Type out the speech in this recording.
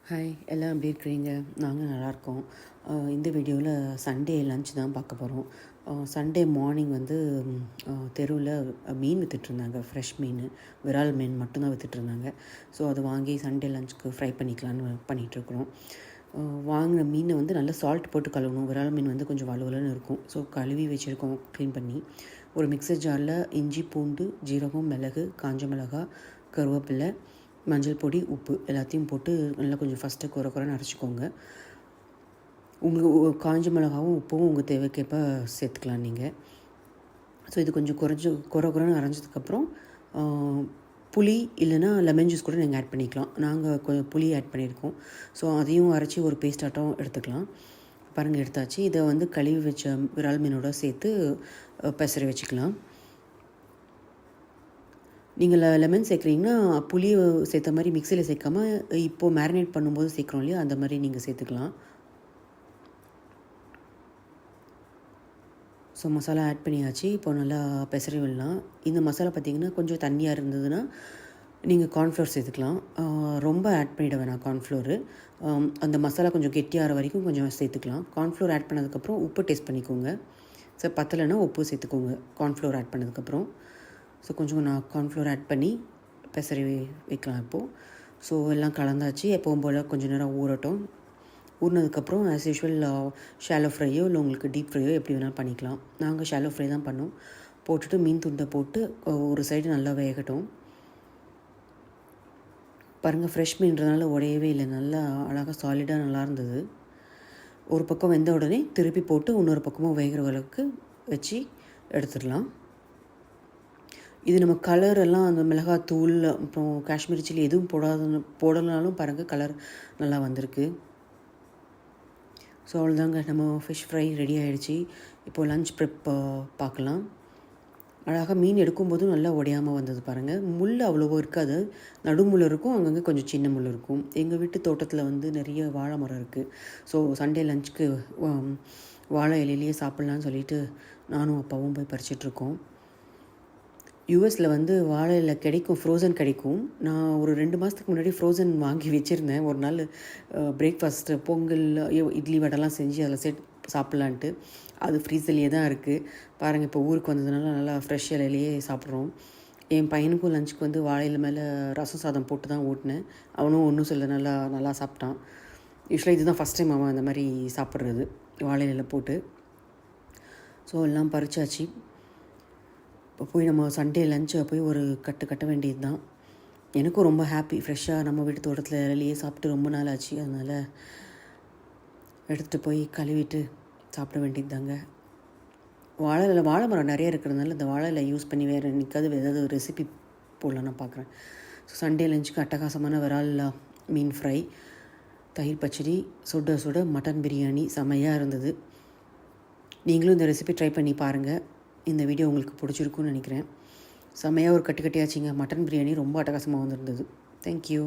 Hi, எல்லாம் எப்படி இருக்கிறீங்க? நாங்கள் நல்லாயிருக்கோம். இந்த வீடியோவில் சண்டே லன்ச் தான் பார்க்க போகிறோம். சண்டே மார்னிங் வந்து தெருவில் மீன் விற்றுட்ருந்தாங்க. ஃப்ரெஷ் மீன், விரால் மீன் மட்டும்தான் விற்றுட்ருந்தாங்க. ஸோ அதை வாங்கி சண்டே லன்ச்சுக்கு ஃப்ரை பண்ணிக்கலான்னு பண்ணிகிட்ருக்குறோம். வாங்கின மீனை வந்து நல்லா சால்ட் போட்டு கழுவணும். விரால் மீன் வந்து கொஞ்சம் வலுவலுன்னு இருக்கும். ஸோ கழுவி வச்சுருக்கோம் க்ளீன் பண்ணி. ஒரு மிக்சர் ஜாரில் இஞ்சி, பூண்டு, ஜீரகம், மிளகு, காஞ்ச மிளகாய், கருவேப்பிலை, மஞ்சள் பொடி, உப்பு எல்லாத்தையும் போட்டு நல்லா கொஞ்சம் ஃபஸ்ட்டு குறைன்னு அரைச்சிக்கோங்க. உங்களுக்கு காஞ்ச மிளகாவும் உப்பும் உங்கள் தேவைக்கேற்ப சேர்த்துக்கலாம் நீங்கள். ஸோ இது கொஞ்சம் குறைன்னு அரைஞ்சதுக்கப்புறம் புளி இல்லைன்னா லெமன் ஜூஸ் கூட நீங்கள் ஆட் பண்ணிக்கலாம். நாங்கள் கொஞ்சம் புளி ஆட் பண்ணியிருக்கோம். ஸோ அதையும் அரைச்சி ஒரு பேஸ்ட் ஆட்டம் எடுத்துக்கலாம். பாருங்கள், எடுத்தாச்சு. இதை வந்து கழுவி வச்ச விரால் மீனோட சேர்த்து பெசரி வச்சுக்கலாம். நீங்கள் லெமன் சேர்க்குறீங்கன்னா புளியை சேர்த்த மாதிரி மிக்சியில் சேர்க்காம இப்போது மேரினேட் பண்ணும்போது சேர்க்குறோம் இல்லையா, அந்த மாதிரி நீங்கள் சேர்த்துக்கலாம். ஸோ மசாலா ஆட் பண்ணியாச்சு. இப்போ நல்லா பெசரி விடலாம். இந்த மசாலா பார்த்திங்கன்னா கொஞ்சம் தண்ணியாக இருந்ததுன்னா நீங்கள் கார்ன்ஃப்ளவர் சேர்த்துக்கலாம். ரொம்ப ஆட் பண்ணிவிட வேணாம் கார்ன்ஃப்ளோரு. அந்த மசாலா கொஞ்சம் கெட்டியாகிற வரைக்கும் கொஞ்சம் சேர்த்துக்கலாம். கார்ன்ஃப்ளோர் ஆட் பண்ணதுக்கப்புறம் உப்பு டேஸ்ட் பண்ணிக்கோங்க. ஸோ பத்தலைன்னா உப்பு சேர்த்துக்கோங்க கார்ன்ஃப்ளோர் ஆட் பண்ணதுக்கப்புறம். ஸோ கொஞ்சம் நான் கார்ன்ஃப்ளோர் ஆட் பண்ணி பெசரி வைக்கலாம் இப்போது. ஸோ எல்லாம் கலந்தாச்சு. எப்பவும் போல் கொஞ்சம் நேரம் ஊறட்டும். ஊறினதுக்கப்புறம் ஆஸ் யூஷுவல் ஷாலோ ஃப்ரையோ இல்லை உங்களுக்கு டீப் ஃப்ரையோ எப்படி வேணாலும் பண்ணிக்கலாம். நாங்கள் ஷாலோ ஃப்ரை தான் பண்ணோம். போட்டுட்டு மீன் துண்டை போட்டு ஒரு சைடு நல்லா வேகட்டும். பாருங்கள், ஃப்ரெஷ் மீன்றதுனால உடையவே இல்லை. நல்லா அழகாக சாலிடாக நல்லா இருந்தது. ஒரு பக்கம் வெந்த உடனே திருப்பி போட்டு இன்னொரு பக்கமும் வேகிற அளவுக்கு வச்சு எடுத்துடலாம். இது நம்ம கலரெல்லாம் அந்த மிளகாத்தூள் அப்புறம் காஷ்மீரி சில்லி எதுவும் போடலனாலும் பாருங்கள் கலர் நல்லா வந்திருக்கு. ஸோ அவ்வளோதாங்க, நம்ம ஃபிஷ் ஃப்ரை ரெடி ஆகிடுச்சி. இப்போது லன்ச் ப்ரிப் பார்க்கலாம். அழகாக மீன் எடுக்கும்போதும் நல்லா உடையாமல் வந்தது பாருங்கள். முள் அவ்வளோவோ இருக்காது, நடுமுள் இருக்கும், அங்கங்கே கொஞ்சம் சின்ன முள் இருக்கும். எங்கள் வீட்டு தோட்டத்தில் வந்து நிறைய வாழை மரம் இருக்குது. ஸோ சண்டே லஞ்சுக்கு வாழை இலையிலேயே சாப்பிட்லான்னு சொல்லிட்டு நானும் அப்பாவும் போய் பறிச்சிட்ருக்கோம். யூஎஸில் வந்து வாழை இலை கிடைக்கும், ஃப்ரோசன் கிடைக்கும். நான் ஒரு 2 மாதத்துக்கு முன்னாடி ஃப்ரோசன் வாங்கி வச்சுருந்தேன். ஒரு நாள் பிரேக்ஃபாஸ்ட்டு பொங்கல், இட்லி வடைலாம் செஞ்சு அதில் சாப்பிட்லான்ட்டு. அது ஃப்ரீசர்லேயே தான் இருக்குது. பாருங்கள், இப்போ ஊருக்கு வந்ததுனால நல்லா ஃப்ரெஷ் இலையிலேயே சாப்பிட்றோம். என் பையனுக்கும் லஞ்சுக்கு வந்து வாழையில மேலே ரசம் சாதம் போட்டு தான் ஊட்டினேன். அவனும் ஒன்றும் சொல்ல நல்லா சாப்பிட்டான். யூஸ்வலாக இதுதான் ஃபஸ்ட் டைம் அவன் அந்த மாதிரி சாப்பிட்றது, வாழையில போட்டு. ஸோ எல்லாம் பறிச்சாச்சு. இப்போ போய் நம்ம சண்டே லஞ்சை போய் ஒரு கட்ட வேண்டியது தான். எனக்கும் ரொம்ப ஹாப்பி. ஃப்ரெஷ்ஷாக நம்ம வீட்டு தோட்டத்தில் இலையே சாப்பிட்டு ரொம்ப நாள் ஆச்சு. அதனால் எடுத்துகிட்டு போய் கழுவிட்டு சாப்பிட வேண்டியது தாங்க. வாழை மரம் நிறைய இருக்கிறதுனால இந்த வாழை இலை யூஸ் பண்ணி வேறு நிற்காது ஏதாவது ரெசிபி போடலாம் நான் பார்க்குறேன். ஸோ சண்டே லஞ்சுக்கு அட்டகாசமான விரால் மீன் ஃப்ரை, தயிர் பச்சடி, சுட மட்டன் பிரியாணி செம்மையாக இருந்தது. நீங்களும் இந்த ரெசிபி ட்ரை பண்ணி பாருங்கள். இந்த வீடியோ உங்களுக்கு பிடிச்சிருக்குன்னு நினைக்கிறேன். செம்மையாக ஒரு கட்டியாச்சுங்க. மட்டன் பிரியாணி ரொம்ப அட்டகாசமாக வந்திருந்தது. தேங்க்யூ.